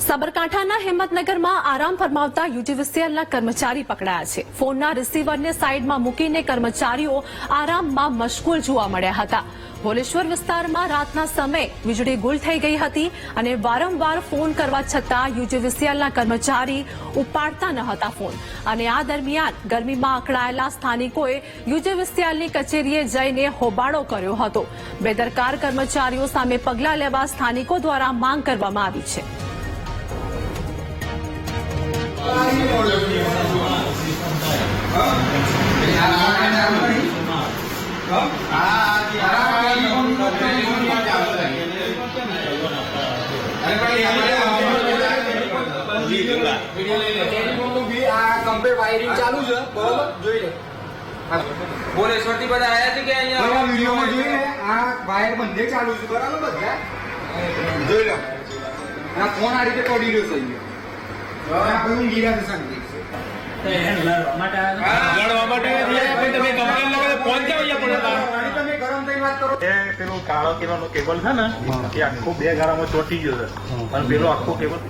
સાબરકાંઠાના હિંમતનગરમાં આરામ ફરમાવતા યુજીવીસીએલના કર્મચારી પકડાયા છે। ફોનના રિસીવરને સાઈડમાં મૂકીને કર્મચારીઓ આરામમાં મશગુલ જોવા મળ્યા હતા। ભોલેશ્વર વિસ્તારમાં રાતના સમયે વીજળી ગુલ થઈ ગઈ હતી અને વારંવાર ફોન કરવા છતાં યુજીવીસીએલના કર્મચારી ઉપાડતા ન હતા ફોન અને આ દરમિયાન ગરમીમાં અકળાયેલા સ્થાનિકોએ યુજીવીસીએલની કચેરીએ જઈને હોબાળો કર્યો હતો। બેદરકાર કર્મચારીઓ સામે પગલાં લેવા સ્થાનિકો દ્વારા માંગ કરવામાં આવી છે। વાયરિંગ ચાલુ છે બરોબર જોઈ લે ભોલેશ્વર થી બધા આયા છે કે અહીંયા વિડીયોમાં જોઈ લે આ વાયર બંને ચાલુ છે બરાબર બધા જોઈ લો આ ફોન આ રીતે પડી રહ્યો છે આ ભાઈ ઊંઘી રહ્યા છે શાંતિ પેલો કાળો કેબલ છે ને એ આખો 2 ગાળામાં ચોટી ગયો છે અને પેલો આખો કેબલ